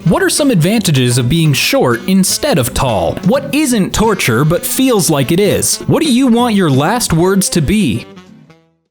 What are some advantages of being short instead of tall? What isn't torture but feels like it is? What do you want your last words to be?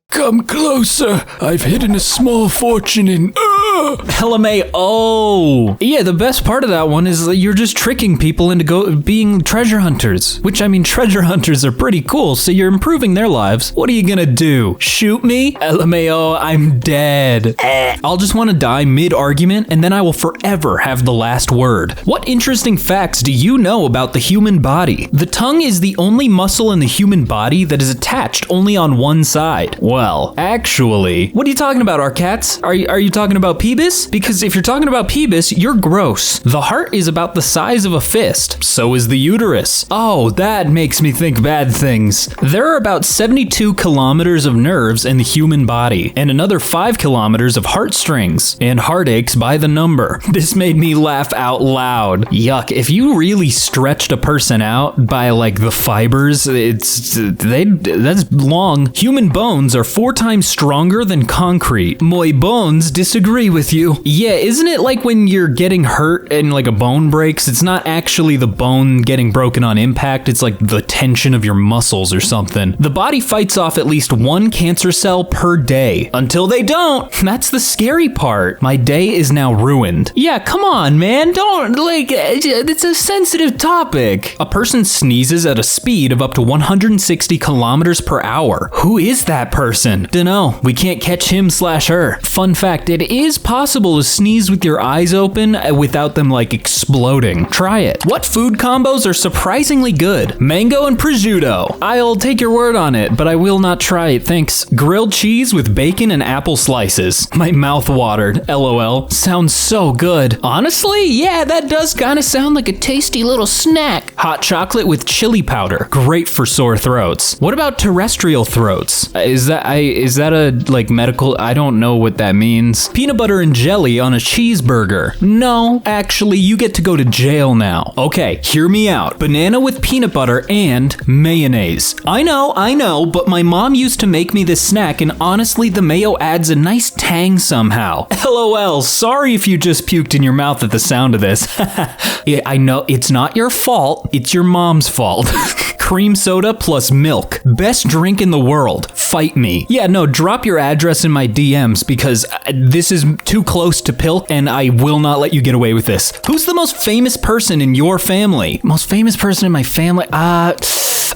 Come closer. I've hidden a small fortune in... LMAO. Yeah, the best part of that one is that you're just tricking people into being treasure hunters. Which, I mean, treasure hunters are pretty cool, so you're improving their lives. What are you gonna do? Shoot me? LMAO, I'm dead. I'll just want to die mid-argument, and then I will forever have the last word. What interesting facts do you know about the human body? The tongue is the only muscle in the human body that is attached only on one side. Well, actually, what are you talking about, Arcats? Are you talking about Peebus? Because if you're talking about Peebus, you're gross. The heart is about the size of a fist. So is the uterus. Oh, that makes me think bad things. There are about 72 kilometers of nerves in the human body, and another 5 kilometers of heartstrings, and heartaches by the number. This made me laugh out loud. Yuck, if you really stretched a person out by like the fibers, that's long. Human bones are 4 times stronger than concrete. My bones disagree with you. Yeah, isn't it like when you're getting hurt and like a bone breaks, it's not actually the bone getting broken on impact, it's like the tension of your muscles or something. The body fights off at least 1 cancer cell per day. Until they don't. That's the scary part. My day is now ruined. Yeah, come on, man. Don't, like, it's a sensitive topic. A person sneezes at a speed of up to 160 kilometers per hour. Who is that person? Dunno. We can't catch him/her. Fun fact, it is possible to sneeze with your eyes open without them like exploding. Try it. What food combos are surprisingly good? Mango and prosciutto. I'll take your word on it, but I will not try it, thanks. Grilled cheese with bacon and apple slices. My mouth watered. LOL. Sounds so good. Honestly, yeah, that does kind of sound like a tasty little snack. Hot chocolate with chili powder. Great for sore throats. What about terrestrial throats? Is that a like medical? I don't know what that means. Peanut butter and jelly on a cheeseburger. No, actually, you get to go to jail now. Okay, hear me out. Banana with peanut butter and mayonnaise. I know, but my mom used to make me this snack, and honestly, the mayo adds a nice tang somehow. LOL, sorry if you just puked in your mouth at the sound of this. Yeah, I know, it's not your fault, it's your mom's fault. Cream soda plus milk. Best drink in the world. Fight me. Yeah, no, drop your address in my DMs because this is too close to Pilk and I will not let you get away with this. Who's the most famous person in your family? Most famous person in my family?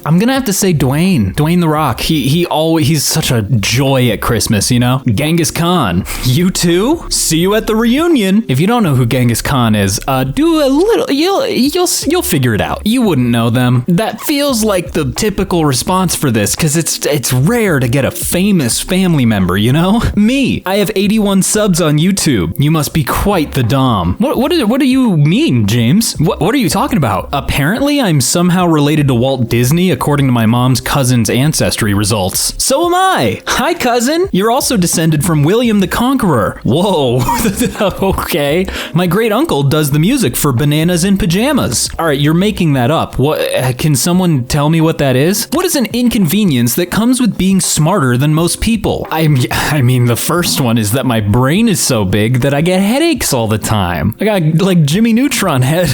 I'm gonna have to say Dwayne The Rock. He's such a joy at Christmas, you know? Genghis Khan. You too? See you at the reunion. If you don't know who Genghis Khan is, do a little, you'll figure it out. You wouldn't know them. That feels like the typical response for this, cause it's rare to get a famous family member, you know? Me. I have 81 subs on YouTube. You must be quite the dom. What do you mean, James? What are you talking about? Apparently, I'm somehow related to Walt Disney according to my mom's cousin's ancestry results. So am I. Hi, cousin. You're also descended from William the Conqueror. Whoa. Okay. My great uncle does the music for Bananas in Pajamas. All right, you're making that up. What? Can someone tell me what that is? What is an inconvenience that comes with being smarter than most people? I mean, the first one is that my brain is so big that I get headaches all the time. I got like Jimmy Neutron head.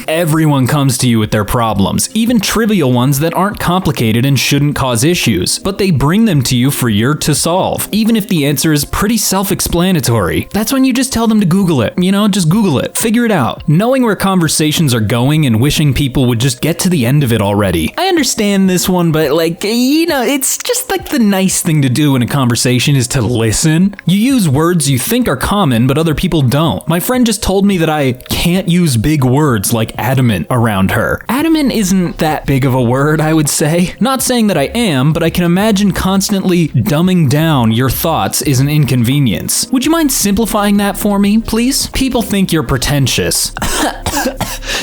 Everyone comes to you with their problems, even trivial ones that aren't complicated and shouldn't cause issues, but they bring them to you for you to solve, even if the answer is pretty self-explanatory. That's when you just tell them to Google it, you know, just Google it, figure it out. Knowing where conversations are going and wishing people would just get to the end of it already. I understand this one, but like, you know, it's just like the nice thing to do in a conversation is to listen. You use words you think are common, but other people don't. My friend just told me that I can't use big words like adamant around her. Adamant isn't that big of a word, I would say. Not saying that I am, but I can imagine constantly dumbing down your thoughts is an inconvenience. Would you mind simplifying that for me, please? People think you're pretentious.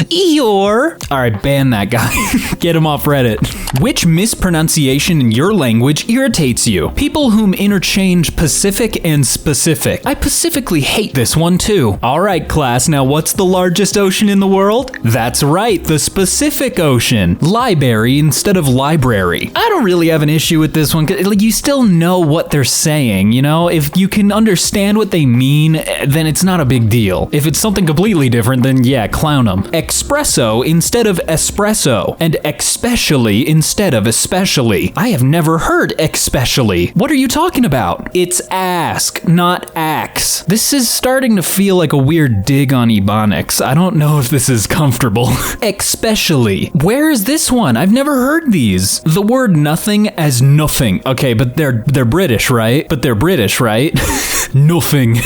Eeyore. All right, ban that guy. Get him off Reddit. Which mispronunciation in your language irritates you? People whom interchange Pacific and specific. I pacifically hate this one too. All right, class, now what's the largest ocean in the world? That's right, the Pacific Ocean. Library instead of library. I don't really have an issue with this one. Like, you still know what they're saying, you know? If you can understand what they mean, then it's not a big deal. If it's something completely different, then yeah, clown them. Espresso instead of espresso, and especially instead of especially. I have never heard especially. What are you talking about? It's ask, not ax. This is starting to feel like a weird dig on Ebonics. I don't know if this is comfortable. Especially. Where is this one? I've never heard these. The word nothing as nothing. Okay, but they're British, right? Nothing.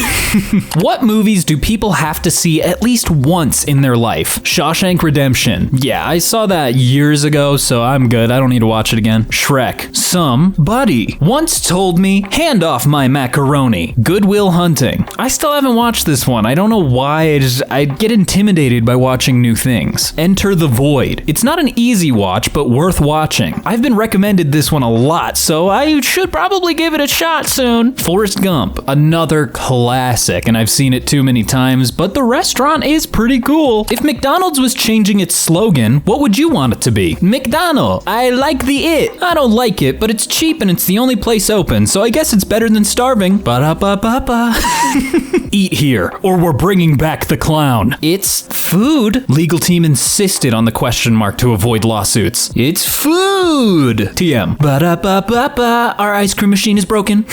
What movies do people have to see at least once in their life? Shawshank Redemption. Yeah, I saw that years ago, so I'm good. I don't need to watch it again. Shrek. Somebody once told me, hand off my macaroni. Good Will Hunting. I still haven't watched this one. I don't know why. I get intimidated by watching new things. Enter the Void. It's not an easy watch, but worth watching. I've been recommended this one a lot, so I should probably give it a shot soon. Forrest Gump. Another classic, and I've seen it too many times, but the restaurant is pretty cool. If McDonald's was changing its slogan, what would you want it to be? McDonald, I like the it. I don't like it, but it's cheap and it's the only place open, so I guess it's better than starving. Ba-da-ba-ba-ba. Eat here, or we're bringing back the clown. It's food. Legal team insisted on the question mark to avoid lawsuits. It's food. TM. Ba-da-ba-ba-ba. Our ice cream machine is broken.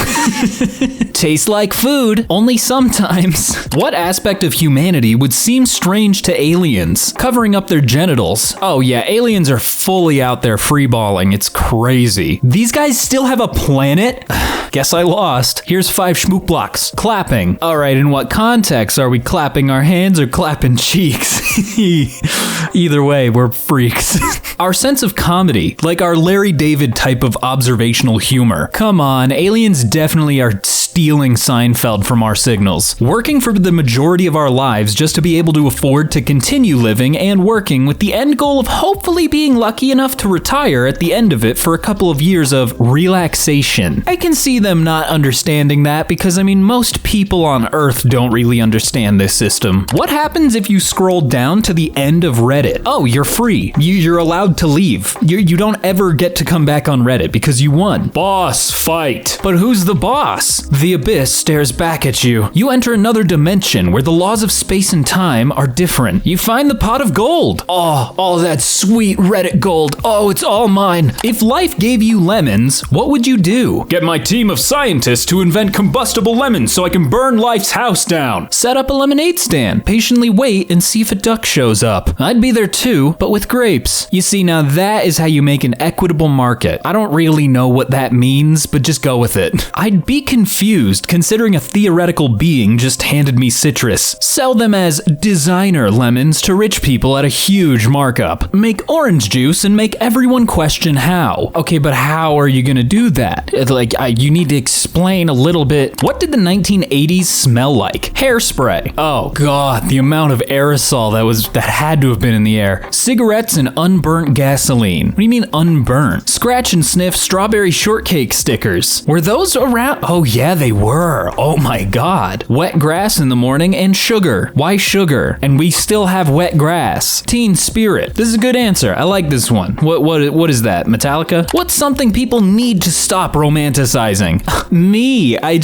Tastes like food, only sometimes. What aspect of humanity would seem strange to aliens? Covering up their genitals. Oh yeah, aliens are fully out there freeballing. It's crazy. These guys still have a planet? Guess I lost. Here's 5 schmook blocks. Clapping. All right, in what context? Are we clapping our hands or clapping cheeks? Either way, we're freaks. Our sense of comedy, like our Larry David type of observational humor. Come on, aliens definitely are stealing Seinfeld from our signals. Working for the majority of our lives just to be able to afford to continue living and working with the end goal of hopefully being lucky enough to retire at the end of it for a couple of years of relaxation. I can see them not understanding that because, I mean, most people on Earth don't really understand this system. What happens if you scroll down to the end of Reddit? Oh, you're free. You're allowed to leave. You don't ever get to come back on Reddit because you won. Boss fight. But who's the boss? The abyss stares back at you. You enter another dimension where the laws of space and time are different. You find the pot of gold. Oh, all that sweet Reddit gold. Oh, it's all mine. If life gave you lemons, what would you do? Get my team of scientists to invent combustible lemons so I can burn life's house down. Set up a lemonade stand. Patiently wait and see if a duck shows up. I'd be there too, but with grapes. You see, now that is how you make an equitable market. I don't really know what that means, but just go with it. I'd be confused considering a theoretical being just handed me citrus. Sell them as designer lemons to rich people at a huge markup. Make orange juice and make everyone question how. Okay, but how are you gonna do that? You need to explain a little bit. What did the 1980s smell like? Hairspray. Oh god, the amount of aerosol that had to have been in the air. Cigarettes and unburnt gasoline. What do you mean unburnt? Scratch and sniff strawberry shortcake stickers. Were those around? Oh yeah, they were. Oh my god. Wet grass in the morning and sugar. Why sugar? And we still have wet grass. Teen spirit. This is a good answer. I like this one. What is that? Metallica? What's something people need to stop romanticizing? Me. I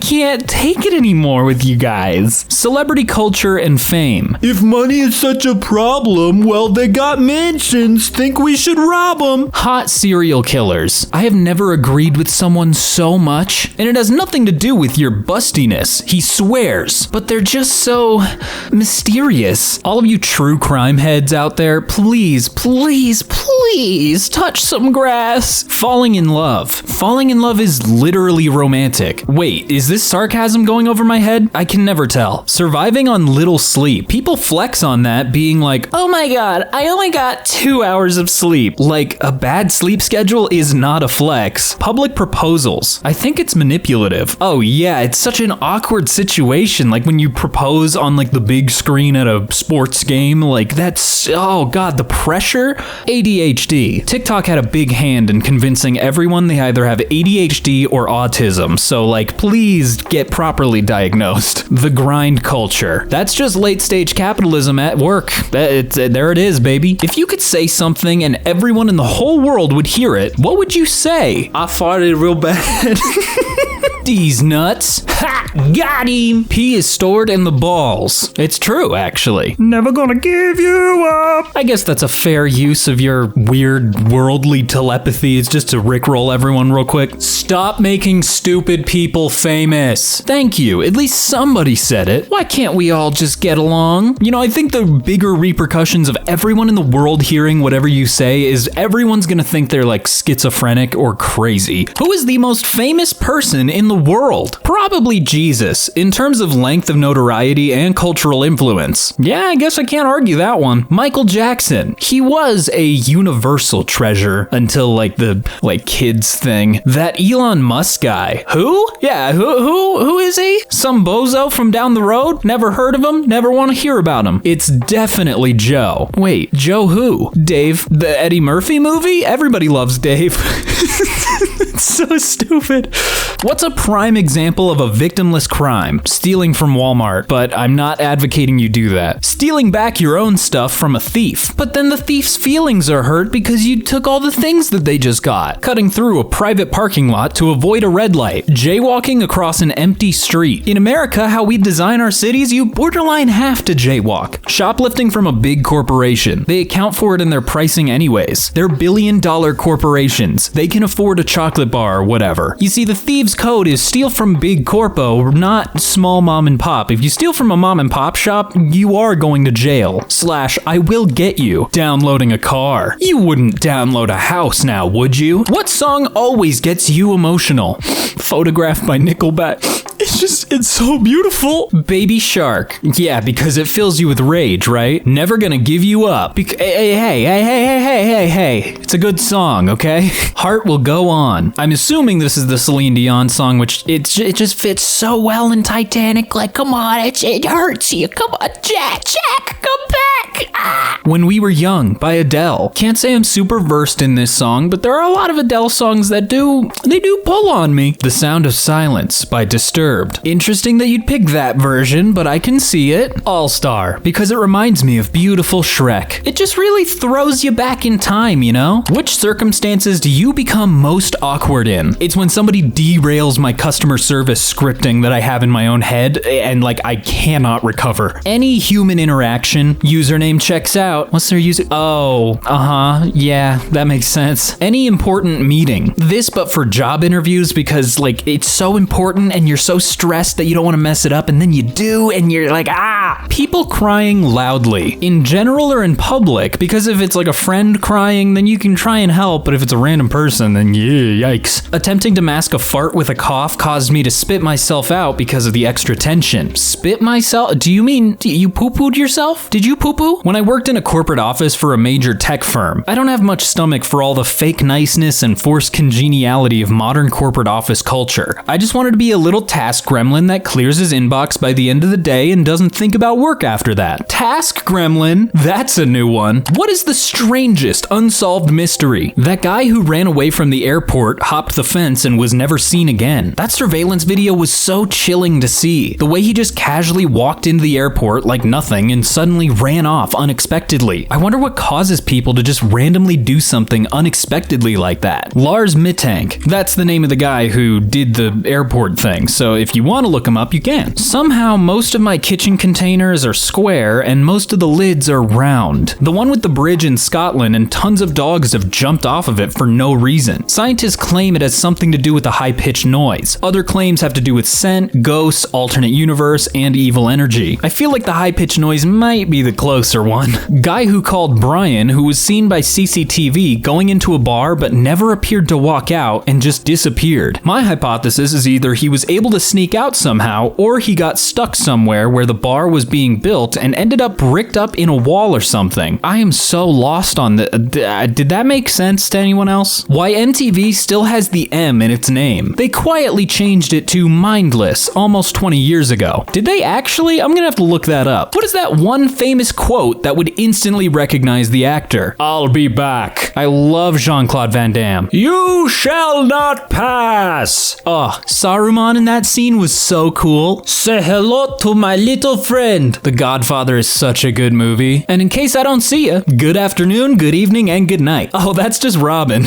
can't take it anymore with you guys. Celebrity culture and fame. If money is such a problem, well, they got mansions. Think we should rob them. Hot serial killers. I have never agreed with someone so much, and it has nothing to do with your bustiness. He swears, but they're just so mysterious. All of you true crime heads out there, please, please, please touch some grass. Falling in love. Falling in love is literally romantic. Wait, is this sarcasm going over my head? I can never tell. Surviving on little sleep. People flex on that, being like, oh my god, I only got 2 hours of sleep. Like, a bad sleep schedule is not a flex. Public proposals. I think it's manipulative. Oh yeah, it's such an awkward situation. Like when you propose on like the big screen at a sports game, like that's, oh god, the pressure. ADHD. TikTok had a big hand in convincing everyone they either have ADHD or autism. So like, please get properly diagnosed. The grind culture. That's just late stage capitalism at work. There it is, baby. If you could say something and everyone in the whole world would hear it, what would you say? I farted real bad. These nuts. Ha! Got him! Pee is stored in the balls. It's true, actually. Never gonna give you up. I guess that's a fair use of your weird worldly telepathy. It's just to rickroll everyone real quick. Stop making stupid people famous. Thank you. At least somebody said it. Why can't we all just get along? You know, I think the bigger repercussions of everyone in the world hearing whatever you say is everyone's gonna think they're like schizophrenic or crazy. Who is the most famous person in the world? Probably Jesus, in terms of length of notoriety and cultural influence. Yeah, I guess I can't argue that one. Michael Jackson. He was a universal treasure until like the kids thing. That Elon Musk guy. Who? Yeah, who is he? Some bozo from down the road? Never heard of him? Never want to hear about him. It's definitely Joe. Wait, Joe who? Dave, the Eddie Murphy movie? Everybody loves Dave. It's so stupid. What's a prime example of a victimless crime? Stealing from Walmart, but I'm not advocating you do that. Stealing back your own stuff from a thief, but then the thief's feelings are hurt because you took all the things that they just got. Cutting through a private parking lot to avoid a red light. Jaywalking across an empty street. In America, how we design our cities, you borderline have to jaywalk. Shoplifting from a big corporation. They account for it in their pricing anyways. They're billion-dollar corporations. They can afford a chocolate bar or whatever. You see, the thieves' code is steal from big corpo, not small mom and pop. If you steal from a mom and pop shop, you are going to jail. / I will get you. Downloading a car. You wouldn't download a house now, would you? What song always gets you emotional? Photographed by Nickelback. It's so beautiful. Baby Shark. Yeah, because it fills you with rage, right? Never gonna give you up. Hey. It's a good song, okay? Heart Will Go On. I'm assuming this is the Celine Dion song, which it just fits so well in Titanic. Like, come on, it hurts you. Come on, Jack, come back. Ah. When We Were Young by Adele. Can't say I'm super versed in this song, but there are a lot of Adele songs that do pull on me. The Sound of Silence by Disturbed. Interesting that you'd pick that version, but I can see it. All Star, because it reminds me of beautiful Shrek. It just really throws you back in time, you know? Which circumstances do you become most awkward in? It's when somebody derails my customer service scripting that I have in my own head, and like I cannot recover. Any human interaction, username checks out. What's their user? Oh, yeah, that makes sense. Any important meeting. This but for job interviews, because like it's so important and you're so stressed that you don't want to mess it up, and then you do, and you're like, People crying loudly, in general or in public, because if it's like a friend crying, then you can try and help, but if it's a random person, then yikes. Attempting to mask a fart with a cough caused me to spit myself out because of the extra tension. Spit myself? Do you mean you poo-pooed yourself? Did you poo-poo? When I worked in a corporate office for a major tech firm, I don't have much stomach for all the fake niceness and forced congeniality of modern corporate office culture. I just wanted to be a little task gremlin that clears his inbox by the end of the day and doesn't think about work after that. Task gremlin? That's a new one. What is the strangest unsolved mystery? That guy who ran away from the airport, hopped the fence, and was never seen again. That surveillance video was so chilling to see. The way he just casually walked into the airport like nothing and suddenly ran off unexpectedly. I wonder what causes people to just randomly do something unexpectedly like that. Lars Mittank. That's the name of the guy who did the airport thing, so if you want to look him up, you can. Somehow, most of my kitchen containers are square and most of the lids are round. The one with the bridge in Scotland and tons of dogs have jumped off of it for no reason. Scientists claim it has something to do with the high-pitched noise. Other claims have to do with scent, ghosts, alternate universe, and evil energy. I feel like the high-pitched noise might be the closer one. Guy who called Brian, who was seen by CCTV going into a bar but never appeared to walk out and just disappeared. My hypothesis is either he was able to sneak out somehow, or he got stuck somewhere where the bar was being built and ended up bricked up in a wall or something. I am so lost on the... did that make sense to anyone else? Why MTV still has the M in its name. They quietly changed it to Mindless almost 20 years ago. Did they actually? I'm gonna have to look that up. What is that one famous quote that would instantly recognize the actor? I'll be back. I love Jean-Claude Van Damme. You shall not pass. Oh, Saruman in that scene was so cool. Say hello to my little friend. The Godfather is such a good movie. And in case I don't see you, good afternoon, good evening, and good night. Oh, that's just Robin.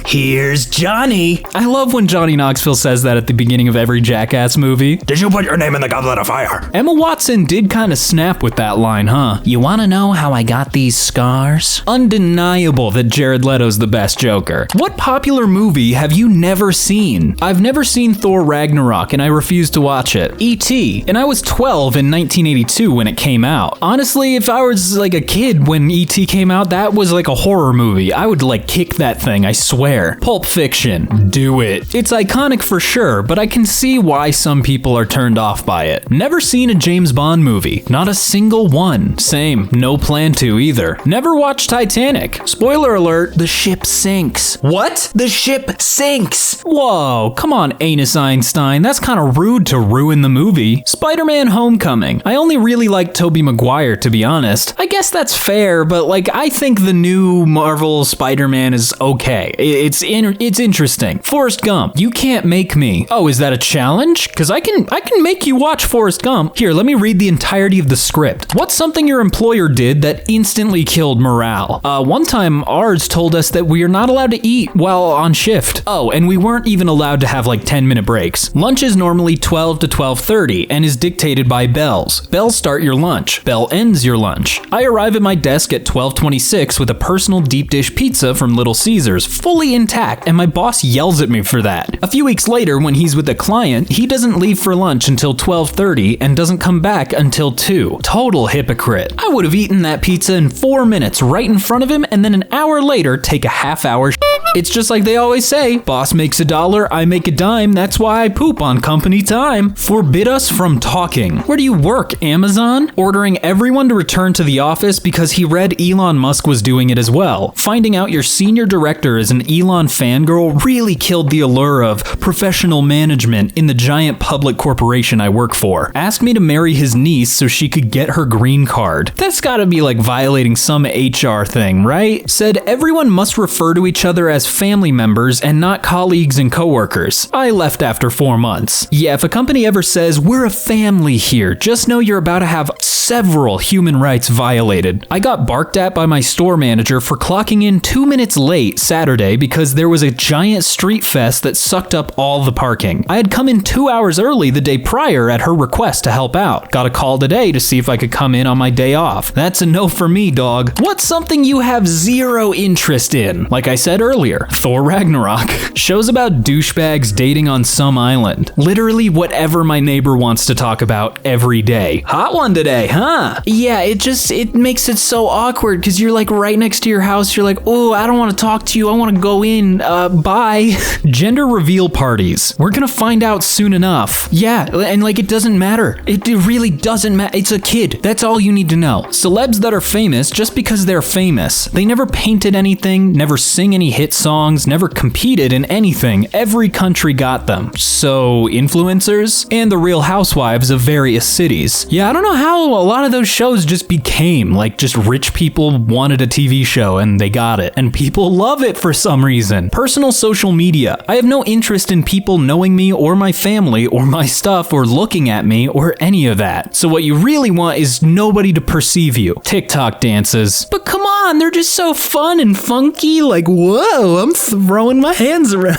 Here's Johnny. I love when Johnny Knoxville says that at the beginning of every Jackass movie. Did you put your name in the goblet of fire? Emma Watson did kind of snap with that line, huh? You want to know how I got these scars? Undeniable that Jared Leto's the best Joker. What popular movie have you never seen? I've never seen Thor Ragnarok and I refuse to watch it. E.T. and I was 12 in 1982 when it came out. Honestly, if I was like a kid when E.T. came out, that was like a horror movie. I would like kick that thing, I swear. Pulp Fiction. Do it. It's iconic for sure, but I can see why some people are turned off by it. Never seen a James Bond movie. Not a single one. Same. No plan to either. Never watched Titanic. Spoiler alert, the ship sinks. What? The ship sinks. Whoa, come on, Anus Einstein. That's kind of rude to ruin the movie. Spider-Man Homecoming. I only really like Tobey Maguire, to be honest. I guess that's fair, but like, I think the new Marvel Spider-Man is okay. It's interesting. Forrest Gump. You can't make me. Oh, is that a challenge? Because I can make you watch Forrest Gump. Here, let me read the entirety of the script. What's something your employer did that instantly killed morale? One time, ours told us that we are not allowed to eat while on shift. Oh, and we weren't even allowed to have like 10-minute breaks. Lunch is normally 12 to 12:30 and is dictated by bells. Bells start your lunch. Bell ends your lunch. I arrive at my desk at 12:26 with a personal deep dish pizza from Little Caesars, fully intact, and my boss yells at me for that. A few weeks later, when he's with a client, he doesn't leave for lunch until 12:30 and doesn't come back until 2. Total hypocrite. I would have eaten that pizza in 4 minutes right in front of him and then an hour later take a half-hour It's just like they always say, boss makes $1, I make a dime, that's why I poop on company time. Forbid us from talking. Where do you work, Amazon? Ordering everyone to return to the office because he read Elon Musk was doing it as well. Finding out your senior director is an Elon fangirl really killed the allure of professional management in the giant public corporation I work for. Asked me to marry his niece so she could get her green card. That's gotta be like violating some HR thing, right? Said everyone must refer to each other as family members and not colleagues and coworkers. I left after 4 months. Yeah, if a company ever says, we're a family here, just know you're about to have several human rights violated. I got barked at by my store manager for clocking in 2 minutes late Saturday because there was a giant street fest that sucked up all the parking. I had come in 2 hours early the day prior at her request to help out. Got a call today to see if I could come in on my day off. That's a no for me, dog. What's something you have zero interest in? Like I said earlier, Thor Ragnarok. Shows about douchebags dating on some island. Literally whatever my neighbor wants to talk about every day. Hot one today, huh? Yeah, it makes it so awkward because you're like right next to your house. You're like, oh, I don't want to talk to you. I want to go in. Bye. Gender reveal parties. We're gonna find out soon enough. Yeah, and like it doesn't matter. It really doesn't matter. It's a kid. That's all you need to know. Celebs that are famous just because they're famous. They never painted anything, never sing any hit songs, never competed in anything. Every country got them. So, influencers and the Real Housewives of various cities. Yeah, I don't know how a lot of those shows just became, like just rich people wanted a TV show and they got it. And people love it for some reason. Personal social media. I have no interest in people knowing me or my family or my stuff or looking at me or any of that. So what you really want is nobody to perceive you. TikTok dances. But come on! on, they're just so fun and funky. Like, whoa, I'm throwing my hands around.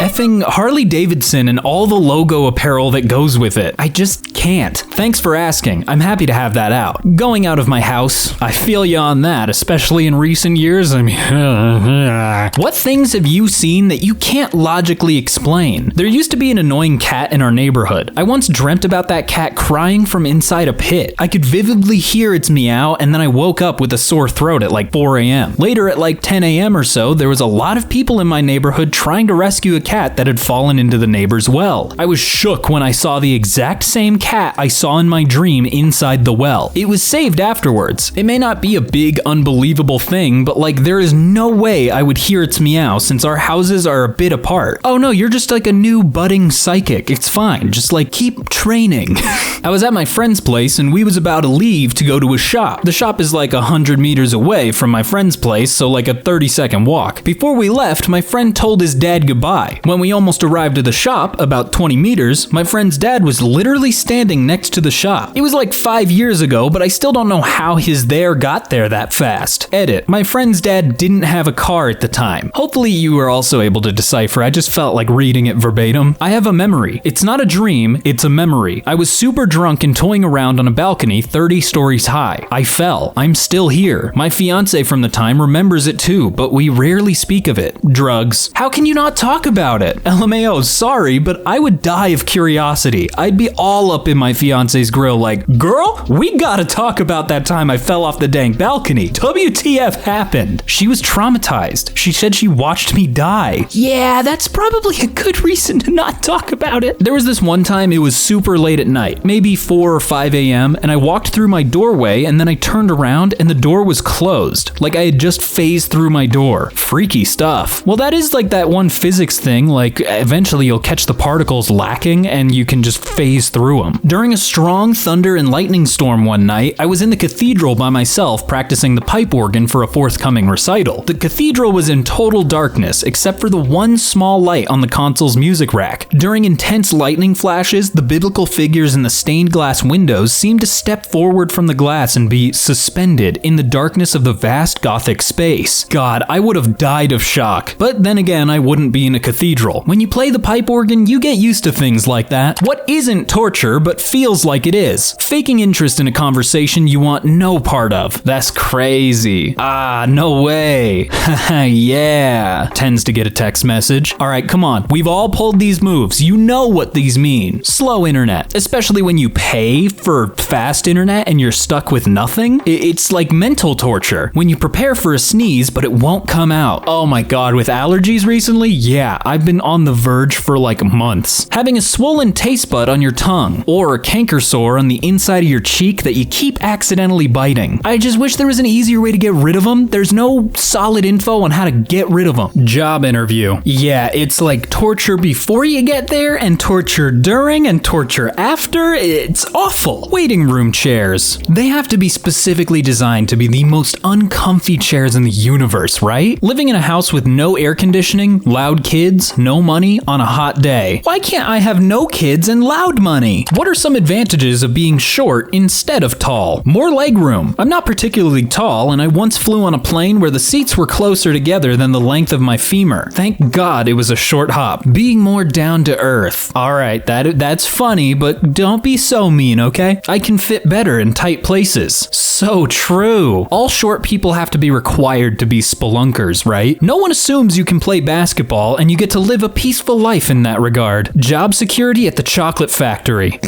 Effing Harley Davidson and all the logo apparel that goes with it. I just can't. Thanks for asking. I'm happy to have that out. Going out of my house, I feel you on that, especially in recent years. I mean, what things have you seen that you can't logically explain? There used to be an annoying cat in our neighborhood. I once dreamt about that cat crying from inside a pit. I could vividly hear its meow, and then I woke up with a sore throat at like 4 a.m. Later at like 10 a.m. or so, there was a lot of people in my neighborhood trying to rescue a cat that had fallen into the neighbor's well. I was shook when I saw the exact same cat I saw in my dream inside the well. It was saved afterwards. It may not be a big, unbelievable thing, but like there is no way I would hear its meow since our houses are a bit apart. Oh no, you're just like a new budding psychic. It's fine. Just like keep training. I was at my friend's place and we was about to leave to go to a shop. The shop is like 100 meters away from my friend's place, so like a 30-second walk. Before we left, my friend told his dad goodbye. When we almost arrived at the shop, about 20 meters, my friend's dad was literally standing next to the shop. It was like 5 years ago, but I still don't know how his there got there that fast. Edit. My friend's dad didn't have a car at the time. Hopefully you were also able to decipher. I just felt like reading it verbatim. I have a memory. It's not a dream, it's a memory. I was super drunk and toying around on a balcony 30 stories high. I fell. I'm still here. My fiance from the time remembers it too, but we rarely speak of it. Drugs. How can you not talk about it? LMAO, sorry, but I would die of curiosity. I'd be all up in my fiance's grill like, girl, we gotta talk about that time I fell off the dang balcony. WTF happened? She was traumatized. She said she watched me die. Yeah, that's probably a good reason to not talk about it. There was this one time it was super late at night, maybe 4 or 5 a.m., and I walked through my doorway and then I turned around and the door was closed. Like I had just phased through my door. Freaky stuff. Well, that is like that one physics thing, like eventually you'll catch the particles lacking and you can just phase through them. During a strong thunder and lightning storm one night, I was in the cathedral by myself practicing the pipe organ for a forthcoming recital. The cathedral was in total darkness except for the one small light on the console's music rack. During intense lightning flashes, the biblical figures in the stained glass windows seemed to step forward from the glass and be suspended in the darkness of the vast Gothic space. God, I would have died of shock. But then again, I wouldn't be in a cathedral. When you play the pipe organ, you get used to things like that. What isn't torture, but feels like it is? Faking interest in a conversation you want no part of. That's crazy. Ah, no way. Haha, yeah. Tends to get a text message. Alright, come on. We've all pulled these moves. You know what these mean. Slow internet. Especially when you pay for fast internet and you're stuck with nothing. It's like mental torture. When you prepare for a sneeze, but it won't come out. Oh my god, with allergies recently? Yeah, I've been on the verge for like months. Having a swollen taste bud on your tongue, or a canker sore on the inside of your cheek that you keep accidentally biting. I just wish there was an easier way to get rid of them. There's no solid info on how to get rid of them. Job interview. Yeah, it's like torture before you get there, and torture during, and torture after. It's awful. Waiting room chairs. They have to be specifically designed to be the most uncomfy chairs in the universe, right? Living in a house with no air conditioning, loud kids, no money on a hot day. Why can't I have no kids and loud money? What are some advantages of being short instead of tall? More legroom. I'm not particularly tall, and I once flew on a plane where the seats were closer together than the length of my femur. Thank God it was a short hop. Being more down to earth. Alright, that's funny, but don't be so mean, okay? I can fit better in tight places. So true. All short people have to be required to be spelunkers, right? No one assumes you can play basketball and you get to live a peaceful life in that regard. Job security at the chocolate factory.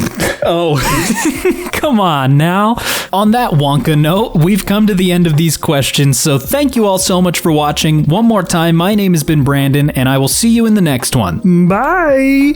Oh, come on now. On that Wonka note, we've come to the end of these questions, so thank you all so much for watching. One more time, my name has been Brandon, and I will see you in the next one. Bye!